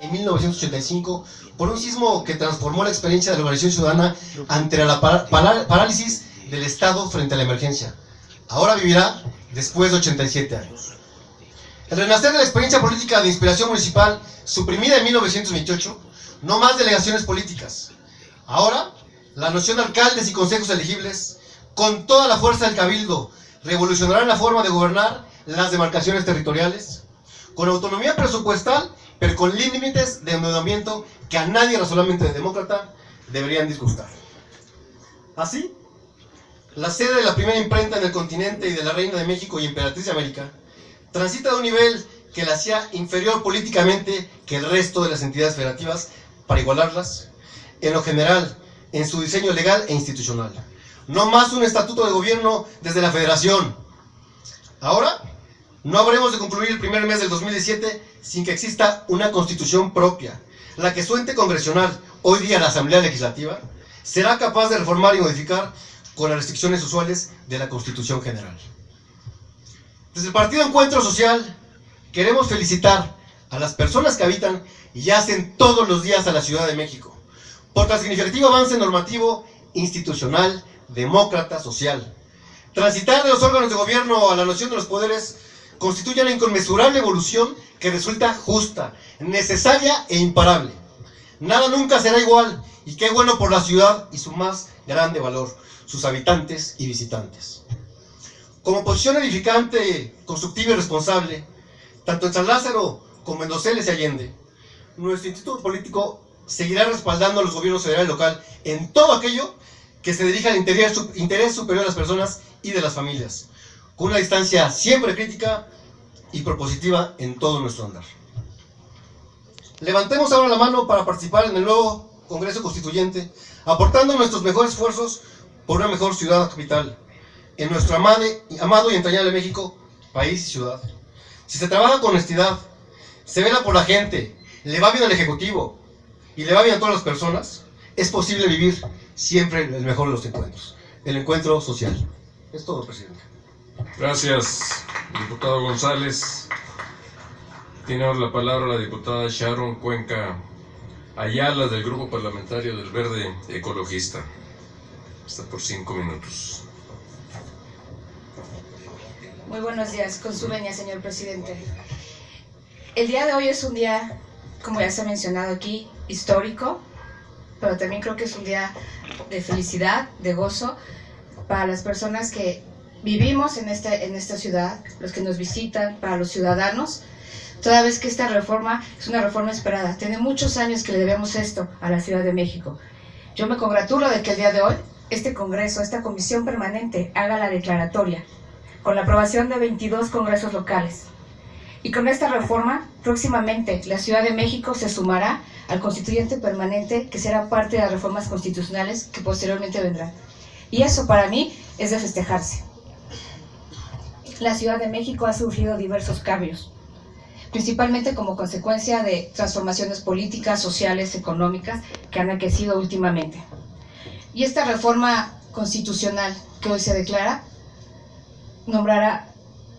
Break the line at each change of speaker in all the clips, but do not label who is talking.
en 1985 por un sismo que transformó la experiencia de la organización ciudadana ante la parálisis del Estado frente a la emergencia. Ahora vivirá después de 87 años. El renacer de la experiencia política de inspiración municipal, suprimida en 1928, no más delegaciones políticas. Ahora, la noción de alcaldes y consejos elegibles, con toda la fuerza del cabildo, revolucionarán la forma de gobernar las demarcaciones territoriales, con autonomía presupuestal, pero con límites de endeudamiento que a nadie razonablemente demócrata deberían disgustar. Así, la sede de la primera imprenta en el continente y de la Reina de México y Emperatriz de América transita de un nivel que la hacía inferior políticamente que el resto de las entidades federativas para igualarlas, en lo general, en su diseño legal e institucional. No más un estatuto de gobierno desde la federación. Ahora, no habremos de concluir el primer mes del 2017 sin que exista una constitución propia. La que su ente congresional, hoy día la Asamblea Legislativa, será capaz de reformar y modificar con las restricciones usuales de la Constitución General. Desde el Partido Encuentro Social, queremos felicitar a las personas que habitan y hacen todos los días a la Ciudad de México, por tan significativo avance normativo, institucional, demócrata, social. Transitar de los órganos de gobierno a la noción de los poderes constituye una inconmensurable evolución que resulta justa, necesaria e imparable. Nada nunca será igual, y qué bueno por la ciudad y su más grande valor, sus habitantes y visitantes. Como posición edificante, constructiva y responsable, tanto en San Lázaro como en Doceles y Allende, nuestro instituto político seguirá respaldando a los gobiernos federal y local en todo aquello que se dirija al interés superior de las personas y de las familias, con una distancia siempre crítica y propositiva en todo nuestro andar. Levantemos ahora la mano para participar en el nuevo Congreso Constituyente, aportando nuestros mejores esfuerzos por una mejor ciudad capital, en nuestro amado y entrañable México, país y ciudad. Si se trabaja con honestidad, se vela por la gente, le va bien al Ejecutivo y le va bien a todas las personas, es posible vivir siempre el mejor de los encuentros, el encuentro social. Es todo, presidente.
Gracias, diputado González. Tiene ahora la palabra la diputada Sharon Cuenca Ayala, del Grupo Parlamentario del Verde Ecologista. Está por 5 minutos.
Muy buenos días, con su venia, señor presidente. El día de hoy es un día, como ya se ha mencionado aquí, histórico, pero también creo que es un día de felicidad, de gozo, para las personas que vivimos en esta ciudad, los que nos visitan, para los ciudadanos, toda vez que esta reforma es una reforma esperada. Tiene muchos años que le debemos esto a la Ciudad de México. Yo me congratulo de que el día de hoy este Congreso, esta comisión permanente, haga la declaratoria, con la aprobación de 22 congresos locales. Y con esta reforma, próximamente la Ciudad de México se sumará al constituyente permanente, que será parte de las reformas constitucionales que posteriormente vendrán. Y eso para mí es de festejarse. La Ciudad de México ha sufrido diversos cambios, principalmente como consecuencia de transformaciones políticas, sociales, económicas que han aquecido últimamente. Y esta reforma constitucional que hoy se declara nombrará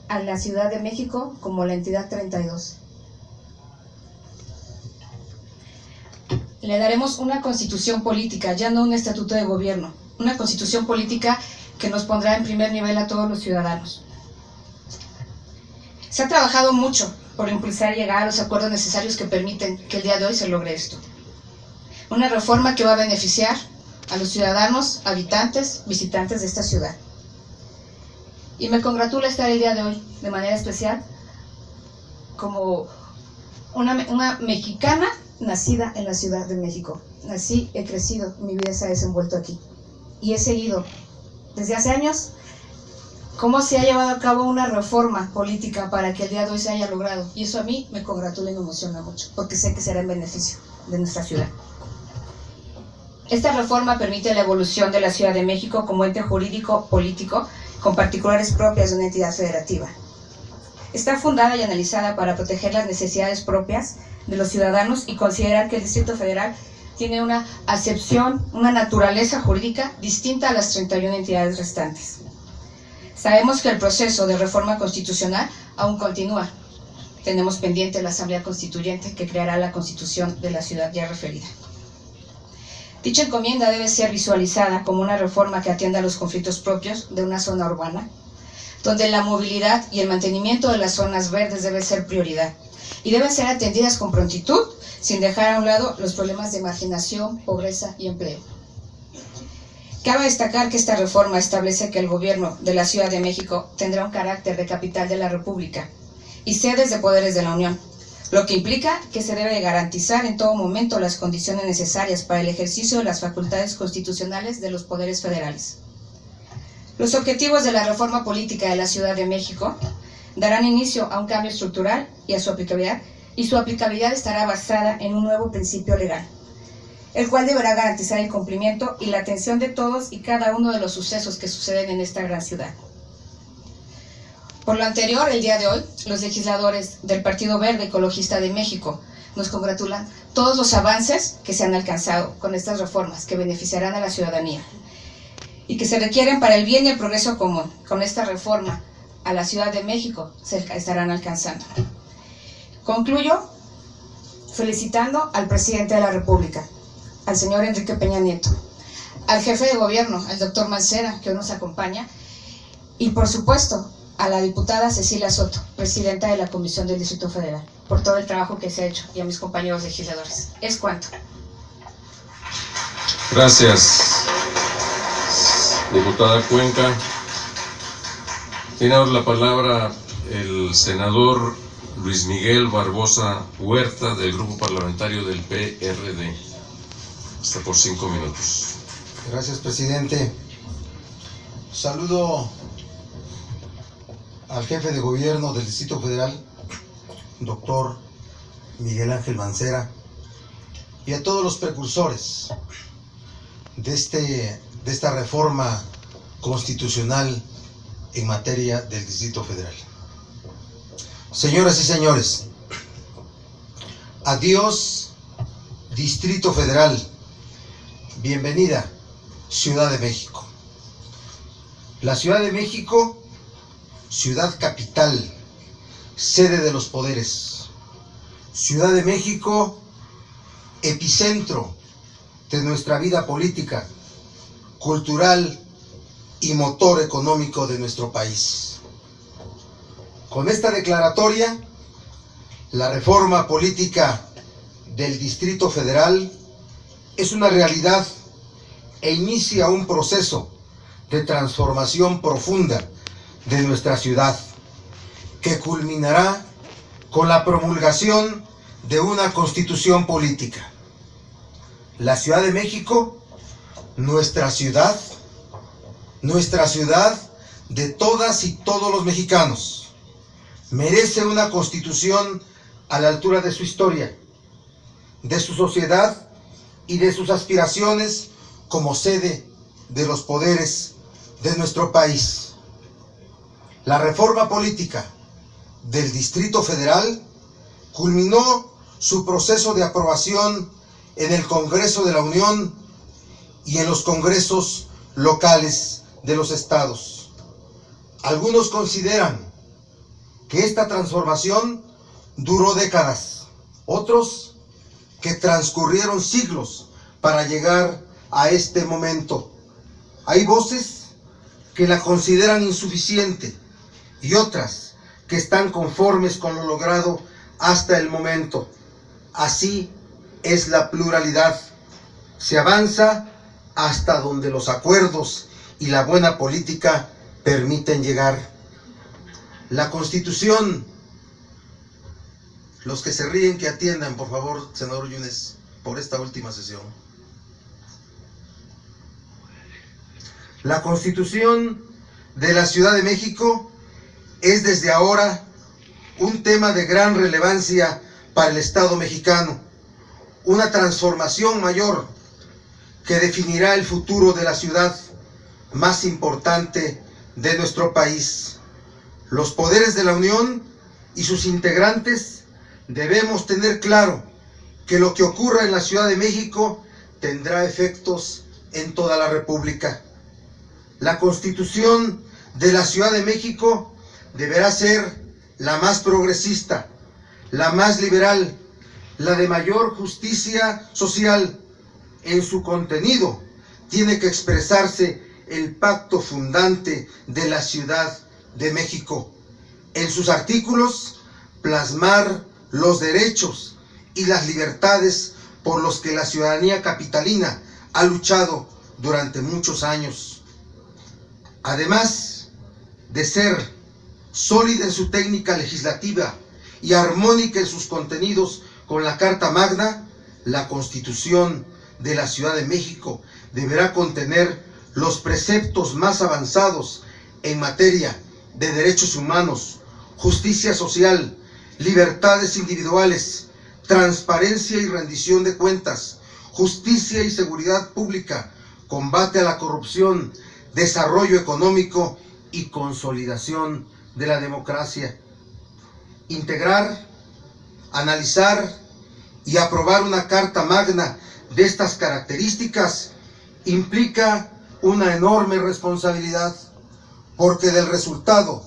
a la Ciudad de México como la entidad 32. Le daremos una constitución política, ya no un estatuto de gobierno, una constitución política que nos pondrá en primer nivel a todos los ciudadanos. Se ha trabajado mucho por impulsar y llegar a los acuerdos necesarios que permiten que el día de hoy se logre esto. Una reforma que va a beneficiar a los ciudadanos, habitantes, visitantes de esta ciudad. Y me congratula estar el día de hoy, de manera especial, como una mexicana nacida en la Ciudad de México. Nací, he crecido, mi vida se ha desenvuelto aquí. Y he seguido, desde hace años, cómo se ha llevado a cabo una reforma política para que el día de hoy se haya logrado. Y eso a mí me congratula y me emociona mucho, porque sé que será en beneficio de nuestra ciudad. Esta reforma permite la evolución de la Ciudad de México como ente jurídico político con particulares propias de una entidad federativa. Está fundada y analizada para proteger las necesidades propias de los ciudadanos y considerar que el Distrito Federal tiene una acepción, una naturaleza jurídica distinta a las 31 entidades restantes. Sabemos que el proceso de reforma constitucional aún continúa tenemos pendiente la Asamblea Constituyente que creará la Constitución de la ciudad ya referida. Dicha encomienda debe ser visualizada como una reforma que atienda a los conflictos propios de una zona urbana, donde la movilidad y el mantenimiento de las zonas verdes debe ser prioridad y deben ser atendidas con prontitud, sin dejar a un lado los problemas de marginación, pobreza y empleo. Cabe destacar que esta reforma establece que el gobierno de la Ciudad de México tendrá un carácter de capital de la República y sedes de poderes de la Unión, lo que implica que se debe garantizar en todo momento las condiciones necesarias para el ejercicio de las facultades constitucionales de los poderes federales. Los objetivos de la reforma política de la Ciudad de México darán inicio a un cambio estructural y a su aplicabilidad estará basada en un nuevo principio legal, el cual deberá garantizar el cumplimiento y la atención de todos y cada uno de los sucesos que suceden en esta gran ciudad. Por lo anterior, el día de hoy, los legisladores del Partido Verde Ecologista de México nos congratulan todos los avances que se han alcanzado con estas reformas que beneficiarán a la ciudadanía y que se requieren para el bien y el progreso común. Con esta reforma a la Ciudad de México se estarán alcanzando. Concluyo felicitando al presidente de la República, al señor Enrique Peña Nieto, al jefe de gobierno, al doctor Mancera, que hoy nos acompaña, y por supuesto a la diputada Cecilia Soto, presidenta de la Comisión del Distrito Federal, por todo el trabajo que se ha hecho, y a mis compañeros legisladores. Es cuanto.
Gracias, diputada Cuenca. Tiene ahora la palabra el senador Luis Miguel Barbosa Huerta, del Grupo Parlamentario del PRD. Está por 5 minutos.
Gracias, presidente. Saludo al jefe de gobierno del Distrito Federal, doctor Miguel Ángel Mancera, y a todos los precursores de esta reforma constitucional en materia del Distrito Federal. Señoras y señores, adiós Distrito Federal, bienvenida Ciudad de México. La Ciudad de México, ciudad capital, sede de los poderes. Ciudad de México, epicentro de nuestra vida política, cultural y motor económico de nuestro país. Con esta declaratoria, la reforma política del Distrito Federal es una realidad e inicia un proceso de transformación profunda de nuestra ciudad, que culminará con la promulgación de una constitución política. La Ciudad de México, nuestra ciudad de todas y todos los mexicanos, merece una constitución a la altura de su historia, de su sociedad y de sus aspiraciones como sede de los poderes de nuestro país. La reforma política del Distrito Federal culminó su proceso de aprobación en el Congreso de la Unión y en los congresos locales de los estados. Algunos consideran que esta transformación duró décadas, otros que transcurrieron siglos para llegar a este momento. Hay voces que la consideran insuficiente y otras que están conformes con lo logrado hasta el momento. Así es la pluralidad. Se avanza hasta donde los acuerdos y la buena política permiten llegar. La Constitución, los que se ríen que atiendan, por favor, senador Yunes, por esta última sesión. La Constitución de la Ciudad de México es desde ahora un tema de gran relevancia para el Estado mexicano, una transformación mayor que definirá el futuro de la ciudad más importante de nuestro país. Los poderes de la Unión y sus integrantes debemos tener claro que lo que ocurra en la Ciudad de México tendrá efectos en toda la República. La Constitución de la Ciudad de México deberá ser la más progresista, la más liberal, la de mayor justicia social. En su contenido tiene que expresarse el pacto fundante de la Ciudad de México. En sus artículos, plasmar los derechos y las libertades por los que la ciudadanía capitalina ha luchado durante muchos años. Además de ser sólida en su técnica legislativa y armónica en sus contenidos con la Carta Magna, la Constitución de la Ciudad de México deberá contener los preceptos más avanzados en materia de derechos humanos, justicia social, libertades individuales, transparencia y rendición de cuentas, justicia y seguridad pública, combate a la corrupción, desarrollo económico y consolidación de la democracia. Integrar, analizar y aprobar una Carta Magna de estas características implica una enorme responsabilidad, porque del resultado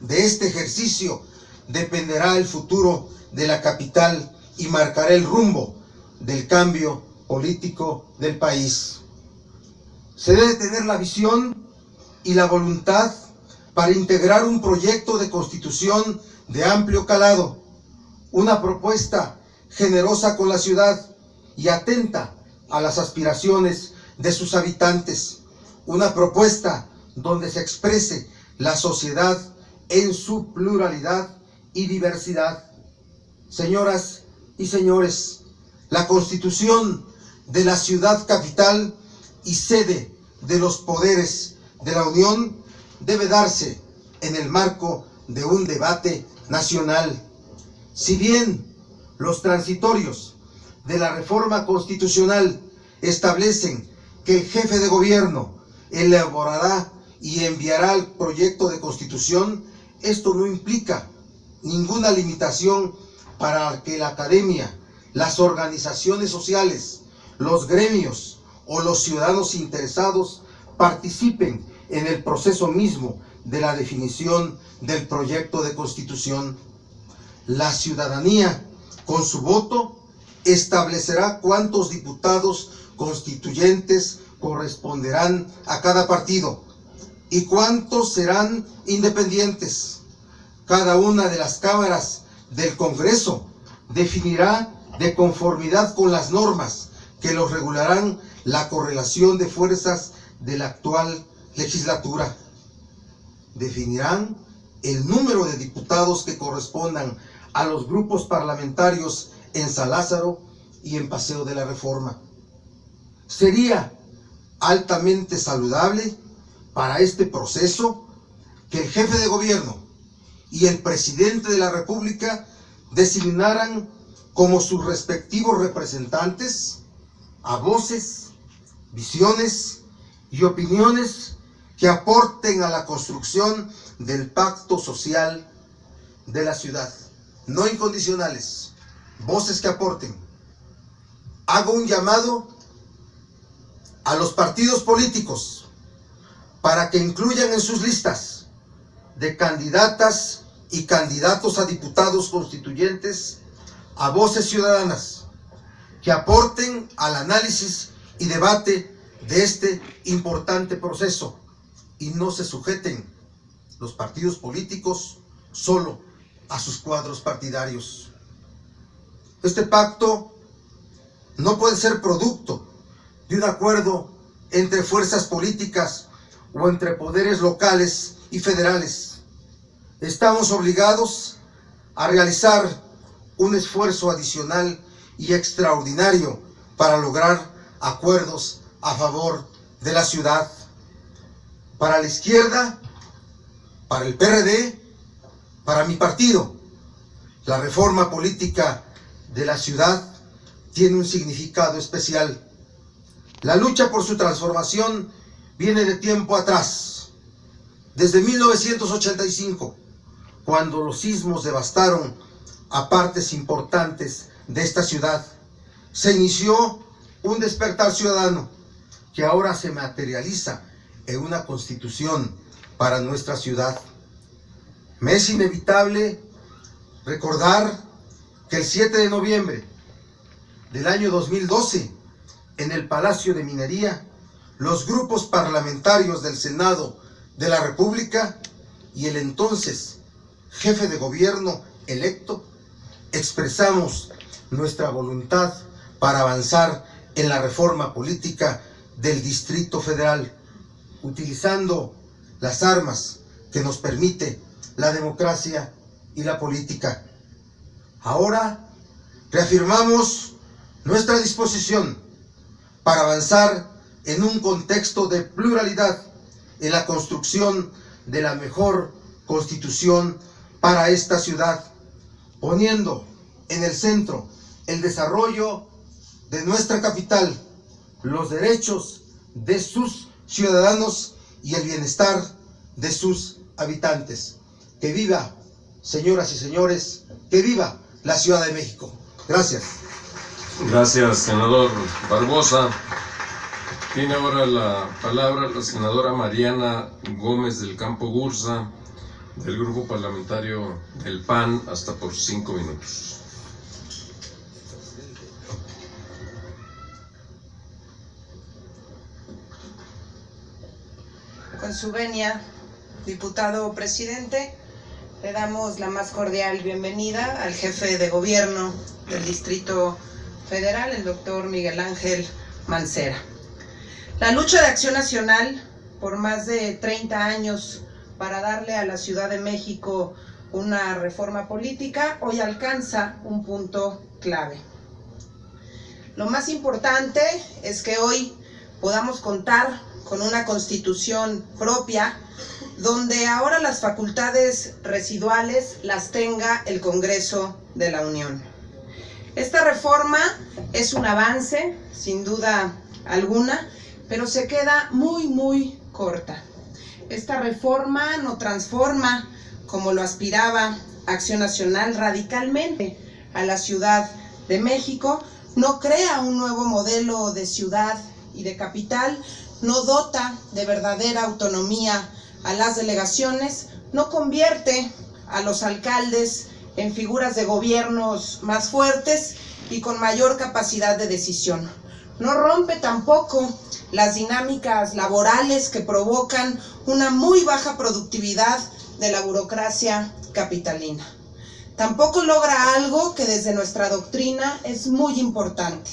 de este ejercicio dependerá el futuro de la capital y marcará el rumbo del cambio político del país. Se debe tener la visión y la voluntad para integrar un proyecto de constitución de amplio calado, una propuesta generosa con la ciudad y atenta a las aspiraciones de sus habitantes, una propuesta donde se exprese la sociedad en su pluralidad y diversidad. Señoras y señores, la Constitución de la ciudad capital y sede de los poderes de la Unión debe darse en el marco de un debate nacional. Si bien los transitorios de la reforma constitucional establecen que el jefe de gobierno elaborará y enviará el proyecto de constitución, esto no implica ninguna limitación para que la academia, las organizaciones sociales, los gremios o los ciudadanos interesados participen en el proceso mismo de la definición del proyecto de constitución. La ciudadanía, con su voto, establecerá cuántos diputados constituyentes corresponderán a cada partido y cuántos serán independientes. Cada una de las cámaras del Congreso definirá, de conformidad con las normas que los regularán, la correlación de fuerzas de la actual legislatura. Definirán el número de diputados que correspondan a los grupos parlamentarios en San Lázaro y en Paseo de la Reforma. Sería altamente saludable para este proceso que el jefe de gobierno y el presidente de la República designaran como sus respectivos representantes a voces, visiones y opiniones que aporten a la construcción del pacto social de la ciudad. No incondicionales, voces que aporten. Hago un llamado a los partidos políticos para que incluyan en sus listas de candidatas y candidatos a diputados constituyentes a voces ciudadanas que aporten al análisis y debate de este importante proceso y no se sujeten los partidos políticos solo a sus cuadros partidarios. Este pacto no puede ser producto de un acuerdo entre fuerzas políticas o entre poderes locales y federales. Estamos obligados a realizar un esfuerzo adicional y extraordinario para lograr acuerdos a favor de la ciudad. Para la izquierda, para el PRD, para mi partido, la reforma política de la ciudad tiene un significado especial. La lucha por su transformación viene de tiempo atrás. Desde 1985, cuando los sismos devastaron a partes importantes de esta ciudad, se inició un despertar ciudadano que ahora se materializa en una constitución para nuestra ciudad. Me es inevitable recordar que el 7 de noviembre del año 2012, en el Palacio de Minería, los grupos parlamentarios del Senado de la República y el entonces jefe de gobierno electo expresamos nuestra voluntad para avanzar en la reforma política del Distrito Federal, utilizando las armas que nos permite la democracia y la política. Ahora reafirmamos nuestra disposición para avanzar en un contexto de pluralidad en la construcción de la mejor constitución para esta ciudad, poniendo en el centro el desarrollo de nuestra capital, los derechos de sus ciudadanos y el bienestar de sus habitantes. Que viva, señoras y señores, que viva la Ciudad de México. Gracias.
Gracias, senador Barbosa. Tiene ahora la palabra la senadora Mariana Gómez del Campo Gurza, del Grupo Parlamentario del PAN, hasta por 5 minutos.
Con su venia, diputado presidente, le damos la más cordial bienvenida al jefe de gobierno del Distrito Federal, el doctor Miguel Ángel Mancera. La lucha de Acción Nacional por más de 30 años para darle a la Ciudad de México una reforma política hoy alcanza un punto clave. Lo más importante es que hoy podamos contar con una constitución propia, donde ahora las facultades residuales las tenga el Congreso de la Unión. Esta reforma es un avance, sin duda alguna, pero se queda muy corta. Esta reforma no transforma, como lo aspiraba Acción Nacional, radicalmente a la Ciudad de México, no crea un nuevo modelo de ciudad y de capital, no dota de verdadera autonomía a las delegaciones, no convierte a los alcaldes en figuras de gobiernos más fuertes y con mayor capacidad de decisión. No rompe tampoco las dinámicas laborales que provocan una muy baja productividad de la burocracia capitalina. Tampoco logra algo que desde nuestra doctrina es muy importante.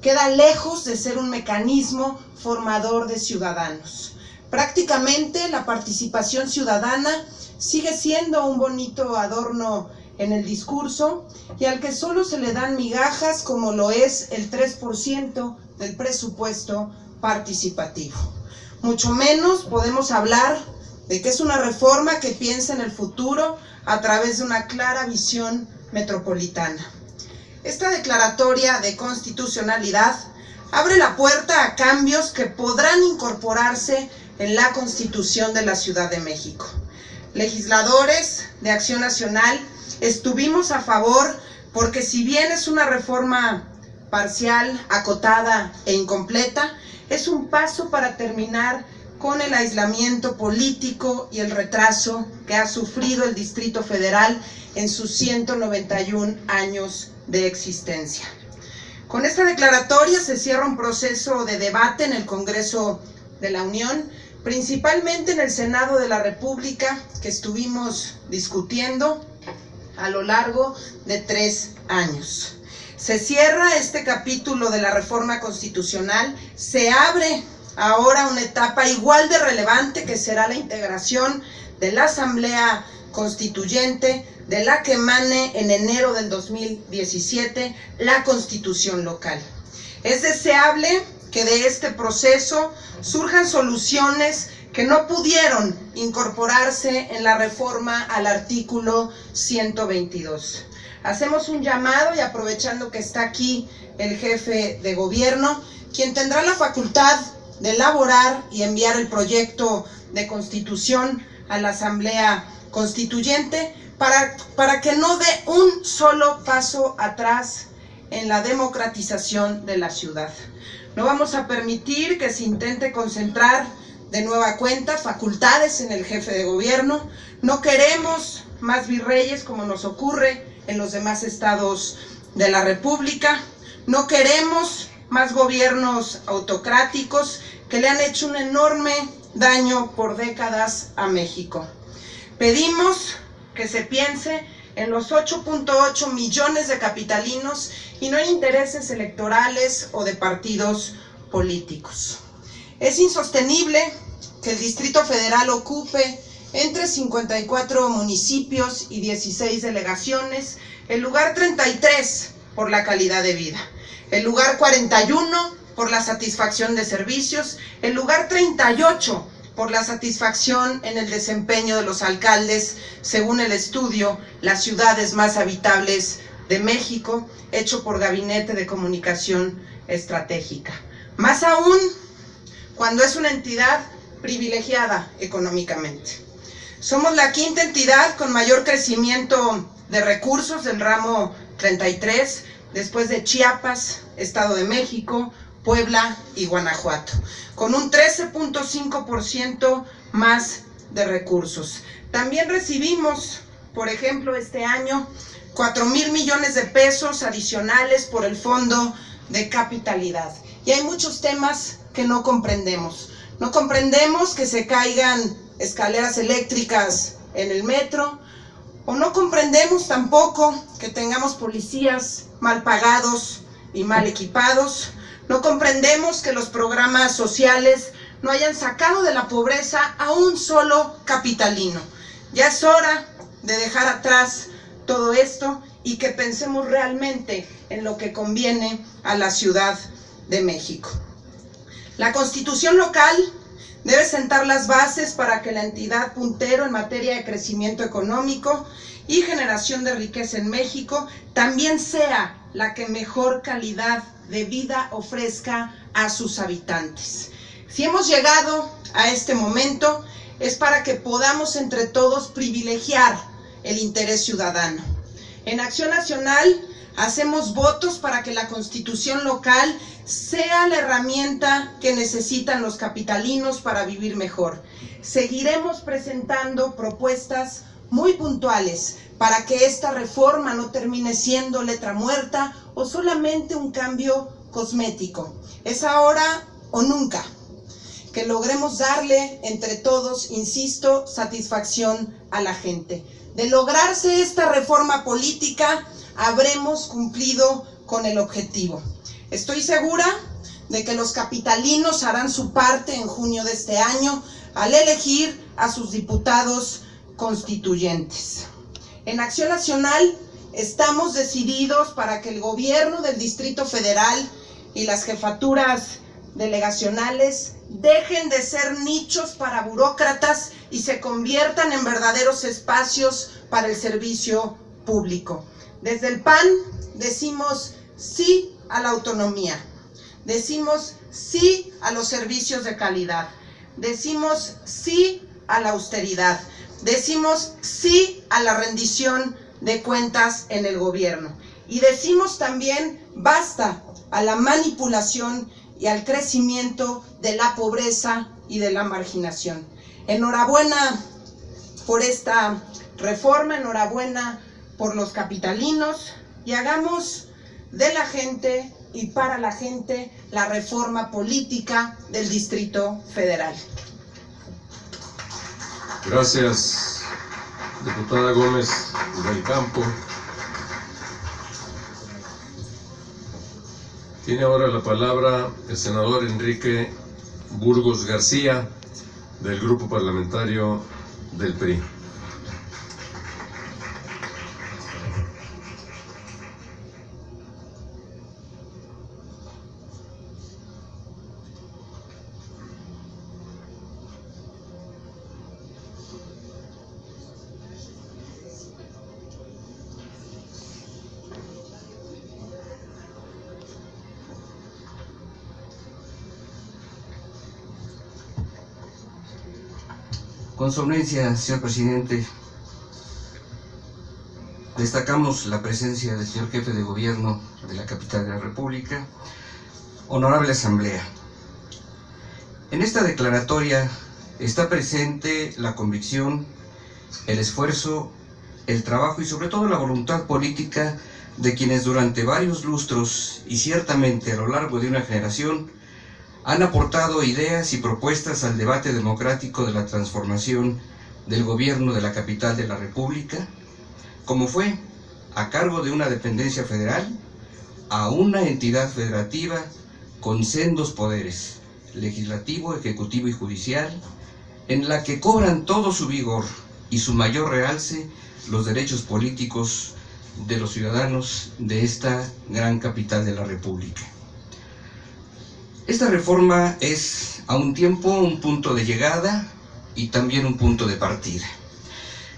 Queda lejos de ser un mecanismo formador de ciudadanos. Prácticamente la participación ciudadana sigue siendo un bonito adorno en el discurso y al que solo se le dan migajas, como lo es el 3% del presupuesto participativo. Mucho menos podemos hablar de que es una reforma que piensa en el futuro a través de una clara visión metropolitana. Esta declaratoria de constitucionalidad abre la puerta a cambios que podrán incorporarse en la Constitución de la Ciudad de México. Legisladores de Acción Nacional estuvimos a favor porque, si bien es una reforma parcial, acotada e incompleta, es un paso para terminar con el aislamiento político y el retraso que ha sufrido el Distrito Federal en sus 191 años de existencia. Con esta declaratoria se cierra un proceso de debate en el Congreso de la Unión, principalmente en el Senado de la República, que estuvimos discutiendo a lo largo de 3 años. Se cierra este capítulo de la reforma constitucional, se abre ahora una etapa igual de relevante, que será la integración de la Asamblea Constituyente, de la que emane en enero del 2017 la Constitución local. Es deseable que de este proceso surjan soluciones que no pudieron incorporarse en la reforma al artículo 122. Hacemos un llamado, y aprovechando que está aquí el jefe de gobierno, quien tendrá la facultad de elaborar y enviar el proyecto de constitución a la Asamblea Constituyente, para que no dé un solo paso atrás en la democratización de la ciudad. No vamos a permitir que se intente concentrar de nueva cuenta facultades en el jefe de gobierno. No queremos más virreyes, como nos ocurre en los demás estados de la República. No queremos más gobiernos autocráticos que le han hecho un enorme daño por décadas a México. Pedimos que se piense en los 8.8 millones de capitalinos y no en intereses electorales o de partidos políticos. Es insostenible que el Distrito Federal ocupe entre 54 municipios y 16 delegaciones el lugar 33 por la calidad de vida, el lugar 41 por la satisfacción de servicios, el lugar 38 por la satisfacción en el desempeño de los alcaldes, según el estudio Las ciudades más habitables de México, hecho por Gabinete de Comunicación Estratégica. Más aún cuando es una entidad privilegiada económicamente. Somos la quinta entidad con mayor crecimiento de recursos del ramo 33, después de Chiapas, Estado de México, Puebla y Guanajuato, con un 13.5% más de recursos. También recibimos, por ejemplo, este año, 4,000 millones de pesos adicionales por el Fondo de Capitalidad. Y hay muchos temas que no comprendemos. No comprendemos que se caigan escaleras eléctricas en el metro, o no comprendemos tampoco que tengamos policías mal pagados y mal equipados. No comprendemos que los programas sociales no hayan sacado de la pobreza a un solo capitalino. Ya es hora de dejar atrás todo esto y que pensemos realmente en lo que conviene a la Ciudad de México. La Constitución local debe sentar las bases para que la entidad puntero en materia de crecimiento económico y generación de riqueza en México también sea la que mejor calidad de vida ofrezca a sus habitantes. Si hemos llegado a este momento es para que podamos entre todos privilegiar el interés ciudadano. En Acción Nacional hacemos votos para que la Constitución local sea la herramienta que necesitan los capitalinos para vivir mejor. Seguiremos presentando propuestas muy puntuales para que esta reforma no termine siendo letra muerta o solamente un cambio cosmético. Es ahora o nunca que logremos darle entre todos, insisto, satisfacción a la gente. De lograrse esta reforma política, habremos cumplido con el objetivo. Estoy segura de que los capitalinos harán su parte en junio de este año al elegir a sus diputados constituyentes. En Acción Nacional estamos decididos para que el gobierno del Distrito Federal y las jefaturas delegacionales dejen de ser nichos para burócratas y se conviertan en verdaderos espacios para el servicio público. Desde el PAN decimos sí a la autonomía, decimos sí a los servicios de calidad, decimos sí a la austeridad, decimos sí a la rendición de cuentas en el gobierno y decimos también basta a la manipulación y al crecimiento de la pobreza y de la marginación. Enhorabuena por esta reforma, enhorabuena por los capitalinos y hagamos de la gente y para la gente la reforma política del Distrito Federal.
Gracias, diputada Gómez del Campo. Tiene ahora la palabra el senador Enrique Burgos García, del Grupo Parlamentario del PRI.
Con su audiencia, señor presidente, destacamos la presencia del señor jefe de gobierno de la capital de la República. Honorable Asamblea, en esta declaratoria está presente la convicción, el esfuerzo el trabajo y sobre todo la voluntad política de quienes durante varios lustros y ciertamente a lo largo de una generación han aportado ideas y propuestas al debate democrático de la transformación del gobierno de la capital de la República, como fue a cargo de una dependencia federal a una entidad federativa con sendos poderes, legislativo, ejecutivo y judicial, en la que cobran todo su vigor y su mayor realce los derechos políticos de los ciudadanos de esta gran capital de la República. Esta reforma es a un tiempo un punto de llegada y también un punto de partida.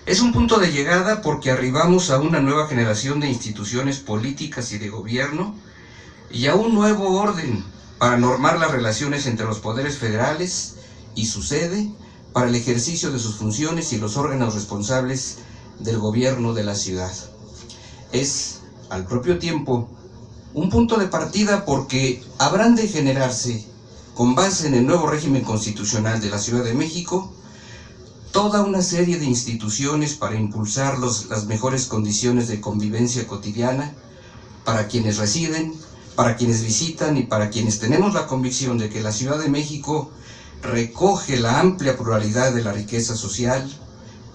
Es un punto de llegada porque arribamos a una nueva generación de instituciones políticas y de gobierno y a un nuevo orden para normar las relaciones entre los poderes federales y su sede para el ejercicio de sus funciones y los órganos responsables del gobierno de la ciudad. Es, al propio tiempo, un punto de partida porque habrán de generarse, con base en el nuevo régimen constitucional de la Ciudad de México, toda una serie de instituciones para impulsar las mejores condiciones de convivencia cotidiana para quienes residen, para quienes visitan y para quienes tenemos la convicción de que la Ciudad de México recoge la amplia pluralidad de la riqueza social,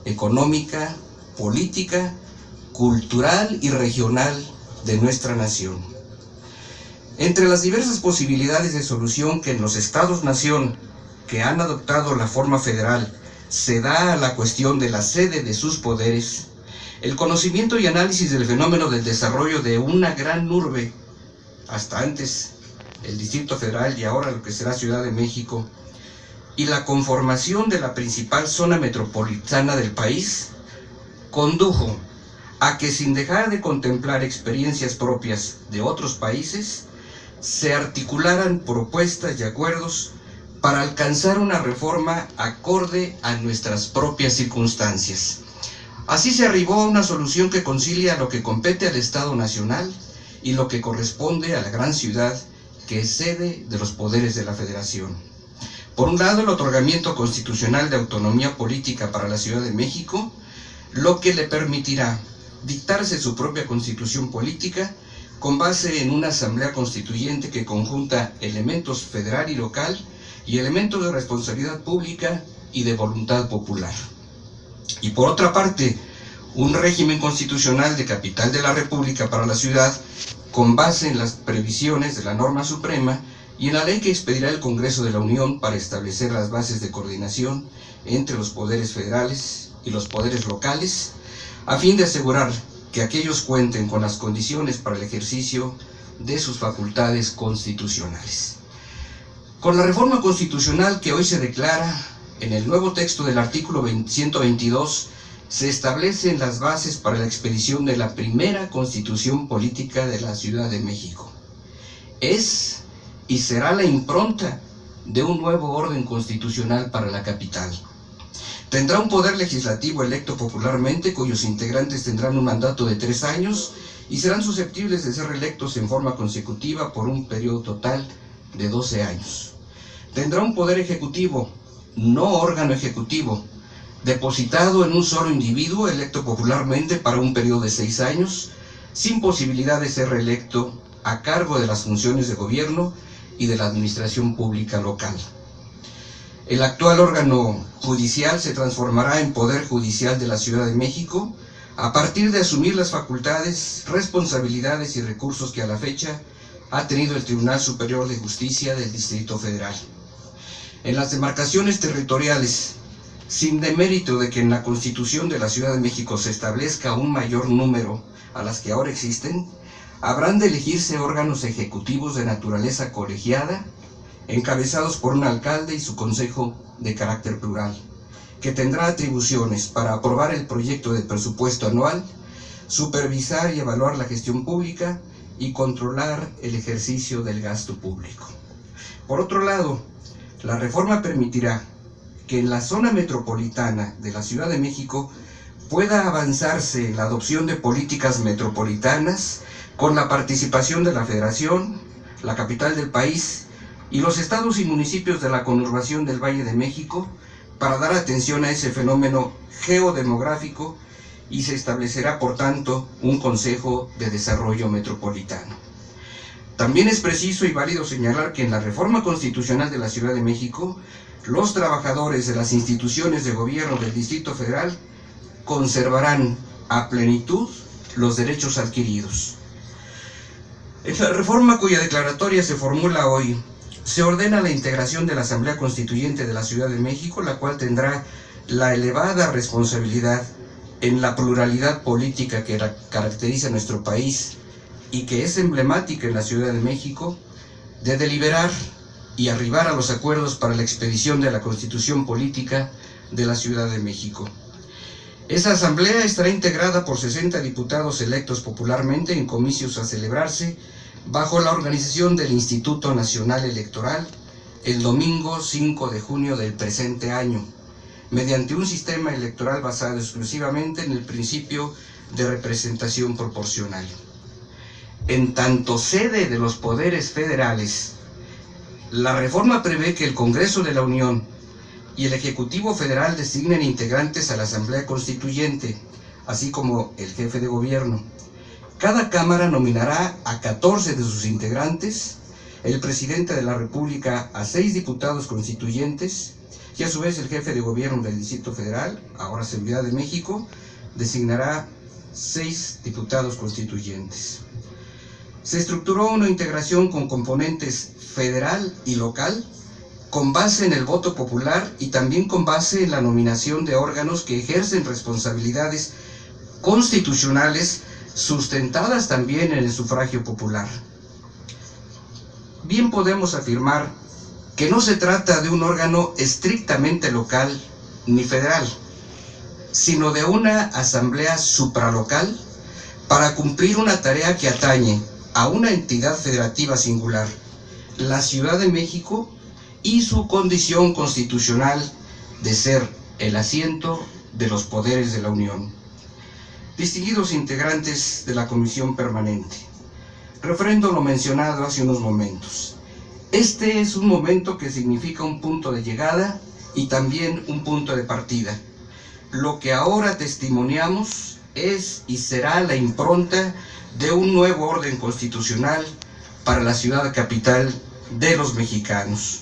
económica, política, cultural y regional de nuestra nación. Entre las diversas posibilidades de solución que en los estados-nación que han adoptado la forma federal se da a la cuestión de la sede de sus poderes, el conocimiento y análisis del fenómeno del desarrollo de una gran urbe, hasta antes el Distrito Federal y ahora lo que será Ciudad de México, y la conformación de la principal zona metropolitana del país, condujo a que, sin dejar de contemplar experiencias propias de otros países, se articularan propuestas y acuerdos para alcanzar una reforma acorde a nuestras propias circunstancias. Así se arribó a una solución que concilia lo que compete al Estado Nacional y lo que corresponde a la gran ciudad que es sede de los poderes de la Federación. Por un lado, el otorgamiento constitucional de autonomía política para la Ciudad de México, lo que le permitirá dictarse su propia constitución política con base en una asamblea constituyente que conjunta elementos federal y local y elementos de responsabilidad pública y de voluntad popular. Y por otra parte, un régimen constitucional de capital de la República para la ciudad con base en las previsiones de la norma suprema y en la ley que expedirá el Congreso de la Unión para establecer las bases de coordinación entre los poderes federales y los poderes locales, a fin de asegurar que aquellos cuenten con las condiciones para el ejercicio de sus facultades constitucionales. Con la reforma constitucional que hoy se declara, en el nuevo texto del artículo 122, se establecen las bases para la expedición de la primera constitución política de la Ciudad de México. Es y será la impronta de un nuevo orden constitucional para la capital. Tendrá un poder legislativo electo popularmente, cuyos integrantes tendrán un mandato de 3 años y serán susceptibles de ser reelectos en forma consecutiva por un periodo total de 12 años. Tendrá un poder ejecutivo, no órgano ejecutivo, depositado en un solo individuo electo popularmente para un periodo de 6 años, sin posibilidad de ser reelecto a cargo de las funciones de gobierno y de la administración pública local. El actual órgano judicial se transformará en Poder Judicial de la Ciudad de México a partir de asumir las facultades, responsabilidades y recursos que a la fecha ha tenido el Tribunal Superior de Justicia del Distrito Federal. En las demarcaciones territoriales, sin demérito de que en la Constitución de la Ciudad de México se establezca un mayor número a las que ahora existen, habrán de elegirse órganos ejecutivos de naturaleza colegiada, encabezados por un alcalde y su consejo de carácter plural, que tendrá atribuciones para aprobar el proyecto de presupuesto anual, supervisar y evaluar la gestión pública y controlar el ejercicio del gasto público. Por otro lado, la reforma permitirá que en la zona metropolitana de la Ciudad de México pueda avanzarse en la adopción de políticas metropolitanas con la participación de la Federación, la capital del país y los estados y municipios de la conurbación del Valle de México para dar atención a ese fenómeno geodemográfico y se establecerá, por tanto, un Consejo de Desarrollo Metropolitano. También es preciso y válido señalar que en la reforma constitucional de la Ciudad de México, los trabajadores de las instituciones de gobierno del Distrito Federal conservarán a plenitud los derechos adquiridos. En la reforma cuya declaratoria se formula hoy, se ordena la integración de la Asamblea Constituyente de la Ciudad de México, la cual tendrá la elevada responsabilidad en la pluralidad política que caracteriza a nuestro país y que es emblemática en la Ciudad de México, de deliberar y arribar a los acuerdos para la expedición de la Constitución Política de la Ciudad de México. Esa asamblea estará integrada por 60 diputados electos popularmente en comicios a celebrarse bajo la organización del Instituto Nacional Electoral el domingo 5 de junio del presente año, mediante un sistema electoral basado exclusivamente en el principio de representación proporcional. En tanto sede de los poderes federales, la reforma prevé que el Congreso de la Unión y el Ejecutivo Federal designen integrantes a la Asamblea Constituyente, así como el jefe de gobierno. Cada Cámara nominará a 14 de sus integrantes, el Presidente de la República a 6 diputados constituyentes, y a su vez el jefe de gobierno del Distrito Federal, ahora Ciudad de México, designará 6 diputados constituyentes. Se estructuró una integración con componentes federal y local, con base en el voto popular y también con base en la nominación de órganos que ejercen responsabilidades constitucionales sustentadas también en el sufragio popular. Bien podemos afirmar que no se trata de un órgano estrictamente local ni federal, sino de una asamblea supralocal para cumplir una tarea que atañe a una entidad federativa singular, la Ciudad de México, y su condición constitucional de ser el asiento de los poderes de la Unión. Distinguidos integrantes de la Comisión Permanente, refrendo lo mencionado hace unos momentos. Este es un momento que significa un punto de llegada y también un punto de partida. Lo que ahora testimoniamos es y será la impronta de un nuevo orden constitucional para la ciudad capital de los mexicanos.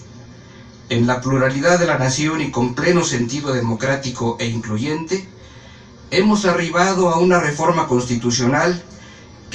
En la pluralidad de la nación y con pleno sentido democrático e incluyente, hemos arribado a una reforma constitucional